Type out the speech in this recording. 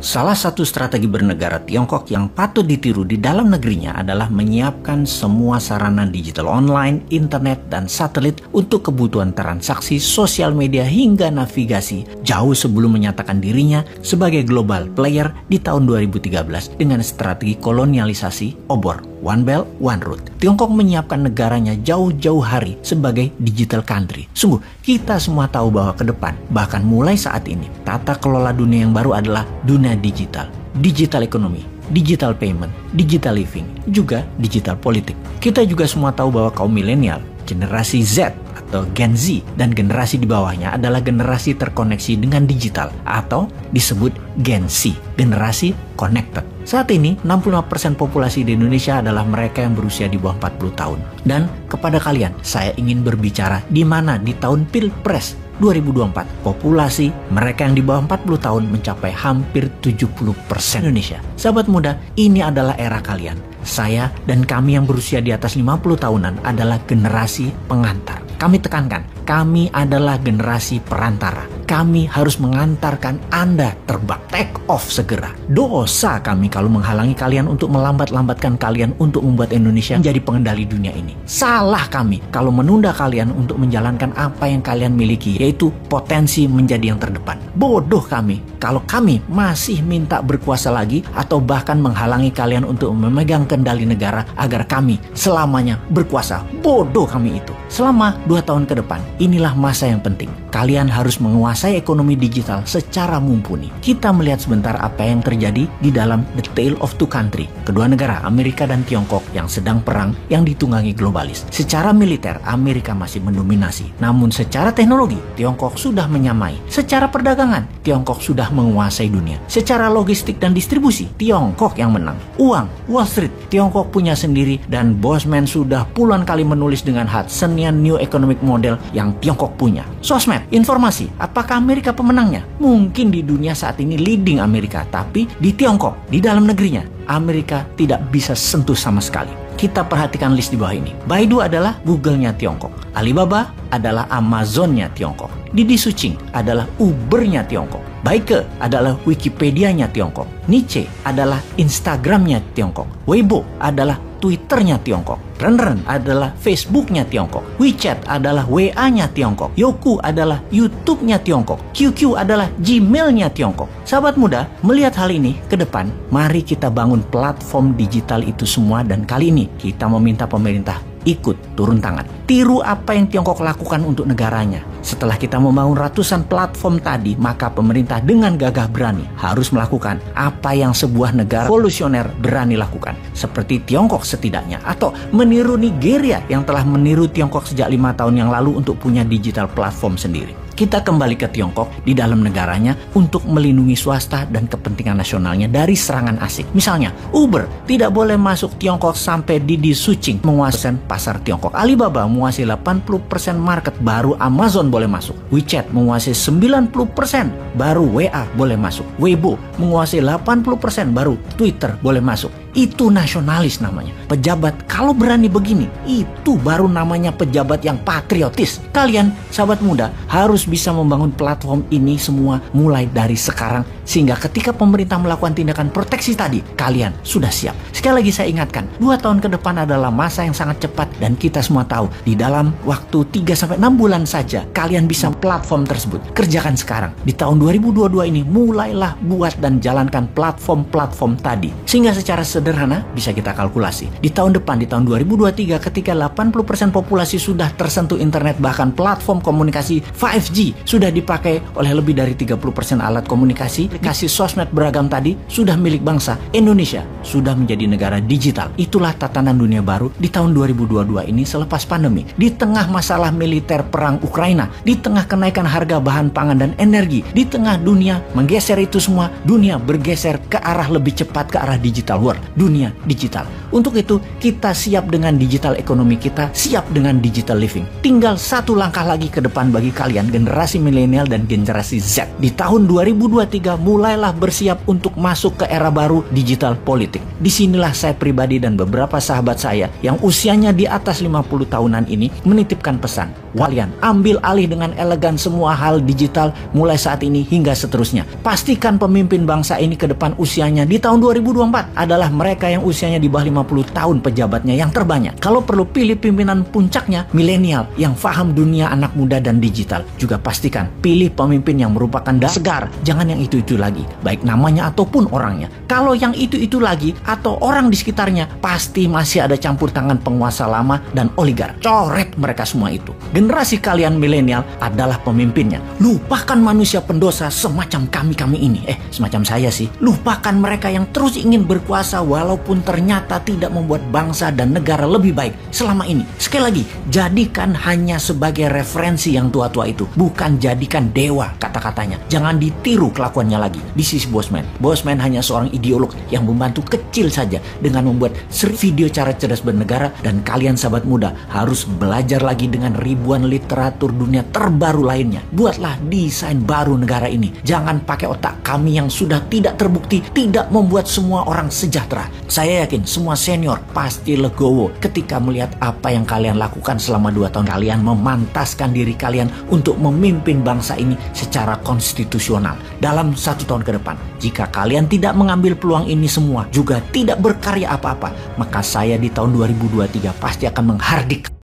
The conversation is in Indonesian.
Salah satu strategi bernegara Tiongkok yang patut ditiru di dalam negerinya adalah menyiapkan semua sarana digital online, internet, dan satelit untuk kebutuhan transaksi, sosial media, hingga navigasi jauh sebelum menyatakan dirinya sebagai global player di tahun 2013 dengan strategi kolonialisasi obor One Belt, One Road. Tiongkok menyiapkan negaranya jauh-jauh hari sebagai digital country. Sungguh, kita semua tahu bahwa ke depan, bahkan mulai saat ini, tata kelola dunia yang baru adalah dunia digital, digital ekonomi, digital payment, digital living, juga digital politik. Kita juga semua tahu bahwa kaum milenial, generasi Z atau Gen Z, dan generasi di bawahnya adalah generasi terkoneksi dengan digital atau disebut Gen Z, generasi connected. Saat ini, 65% populasi di Indonesia adalah mereka yang berusia di bawah 40 tahun. Dan kepada kalian, saya ingin berbicara di mana di tahun Pilpres 2024, populasi mereka yang di bawah 40 tahun mencapai hampir 70% Indonesia. Sahabat muda, ini adalah era kalian. Saya dan kami yang berusia di atas 50 tahunan adalah generasi pengantar. Kami tekankan, kami adalah generasi perantara. Kami harus mengantarkan Anda terbang, take off segera. Dosa kami kalau menghalangi kalian untuk melambat-lambatkan kalian untuk membuat Indonesia menjadi pengendali dunia ini. Salah kami kalau menunda kalian untuk menjalankan apa yang kalian miliki, yaitu potensi menjadi yang terdepan. Bodoh kami kalau kami masih minta berkuasa lagi atau bahkan menghalangi kalian untuk memegang kendali negara agar kami selamanya berkuasa. Bodoh kami itu. Selama 2 tahun ke depan, inilah masa yang penting. Kalian harus menguasai ekonomi digital secara mumpuni. Kita melihat sebentar apa yang terjadi di dalam The Tale of Two Country, kedua negara Amerika dan Tiongkok yang sedang perang yang ditunggangi globalis. Secara militer, Amerika masih mendominasi. Namun secara teknologi, Tiongkok sudah menyamai. Secara perdagangan, Tiongkok sudah menguasai dunia. Secara logistik dan distribusi, Tiongkok yang menang. Uang, Wall Street, Tiongkok punya sendiri, dan Bosman sudah puluhan kali menulis dengan Hudsonian New Economic Model yang Tiongkok punya. Sosmed, informasi, apakah Amerika pemenangnya? Mungkin di dunia saat ini leading Amerika, tapi di Tiongkok, di dalam negerinya, Amerika tidak bisa sentuh sama sekali. Kita perhatikan list di bawah ini. Baidu adalah Google-nya Tiongkok. Alibaba adalah Amazon-nya Tiongkok. Didi Suching adalah Uber-nya Tiongkok. Baike adalah Wikipedia-nya Tiongkok. Niche adalah Instagram-nya Tiongkok. Weibo adalah Twitter-nya Tiongkok. Renren adalah Facebook-nya Tiongkok. WeChat adalah WA-nya Tiongkok. Youku adalah YouTube-nya Tiongkok. QQ adalah Gmail-nya Tiongkok. Sahabat muda, melihat hal ini ke depan, mari kita bangun platform digital itu semua, dan kali ini kita meminta pemerintah ikut turun tangan. Tiru apa yang Tiongkok lakukan untuk negaranya. Setelah kita membangun ratusan platform tadi, maka pemerintah dengan gagah berani harus melakukan apa yang sebuah negara revolusioner berani lakukan. Seperti Tiongkok setidaknya, atau meniru Nigeria yang telah meniru Tiongkok sejak 5 tahun yang lalu untuk punya digital platform sendiri. Kita kembali ke Tiongkok di dalam negaranya untuk melindungi swasta dan kepentingan nasionalnya dari serangan asing. Misalnya, Uber tidak boleh masuk Tiongkok sampai Didi Suching menguasai pasar Tiongkok. Alibaba menguasai 80% market, baru Amazon boleh masuk. WeChat menguasai 90%, baru WA boleh masuk. Weibo menguasai 80%, baru Twitter boleh masuk. Itu nasionalis namanya. Pejabat kalau berani begini, itu baru namanya pejabat yang patriotis. Kalian, sahabat muda, harus bisa membangun platform ini semua mulai dari sekarang, sehingga ketika pemerintah melakukan tindakan proteksi tadi, kalian sudah siap. Sekali lagi saya ingatkan, 2 tahun ke depan adalah masa yang sangat cepat, dan kita semua tahu di dalam waktu 3-6 bulan saja kalian bisa platform tersebut. Kerjakan sekarang. Di tahun 2022 ini mulailah buat dan jalankan platform-platform tadi, sehingga secara sederhana bisa kita kalkulasi. Di tahun depan, di tahun 2023, ketika 80% populasi sudah tersentuh internet, bahkan platform komunikasi 5G sudah dipakai oleh lebih dari 30% alat komunikasi, aplikasi sosmed beragam tadi sudah milik bangsa, Indonesia sudah menjadi negara digital. Itulah tatanan dunia baru di tahun 2022 ini selepas pandemi. Di tengah masalah militer perang Ukraina, di tengah kenaikan harga bahan pangan dan energi, di tengah dunia menggeser itu semua, dunia bergeser ke arah lebih cepat ke arah digital world. Dunia digital. Untuk itu, kita siap dengan digital ekonomi kita, siap dengan digital living. Tinggal 1 langkah lagi ke depan bagi kalian generasi milenial dan generasi Z. Di tahun 2023 mulailah bersiap untuk masuk ke era baru digital politik. Disinilah saya pribadi dan beberapa sahabat saya yang usianya di atas 50 tahunan ini menitipkan pesan. Kalian ambil alih dengan elegan semua hal digital mulai saat ini hingga seterusnya. Pastikan pemimpin bangsa ini ke depan usianya di tahun 2024 adalah mereka yang usianya di bawah 50 tahun pejabatnya yang terbanyak. Kalau perlu pilih pimpinan puncaknya milenial yang paham dunia anak muda dan digital. Juga pastikan pilih pemimpin yang merupakan segar. Jangan yang itu-itu lagi, baik namanya ataupun orangnya. Kalau yang itu-itu lagi atau orang di sekitarnya, pasti masih ada campur tangan penguasa lama dan oligark. Coret mereka semua itu. Generasi kalian milenial adalah pemimpinnya. Lupakan manusia pendosa semacam kami ini. Semacam saya sih. Lupakan mereka yang terus ingin berkuasa walaupun ternyata tidak membuat bangsa dan negara lebih baik selama ini. Sekali lagi, jadikan hanya sebagai referensi yang tua-tua itu, bukan jadikan dewa kata-katanya. Jangan ditiru kelakuannya lagi. This is Bosman. Bosman hanya seorang ideolog yang membantu kecil saja dengan membuat video cara cerdas bernegara, dan kalian sahabat muda harus belajar lagi dengan ribuan literatur dunia terbaru lainnya. Buatlah desain baru negara ini. Jangan pakai otak kami yang sudah tidak terbukti tidak membuat semua orang sejahtera. Saya yakin semua senior pasti legowo ketika melihat apa yang kalian lakukan selama 2 tahun. Kalian memantaskan diri kalian untuk memimpin bangsa ini secara konstitusional dalam 1 tahun ke depan. Jika kalian tidak mengambil peluang ini semua, juga tidak berkarya apa-apa, maka saya di tahun 2023 pasti akan menghardik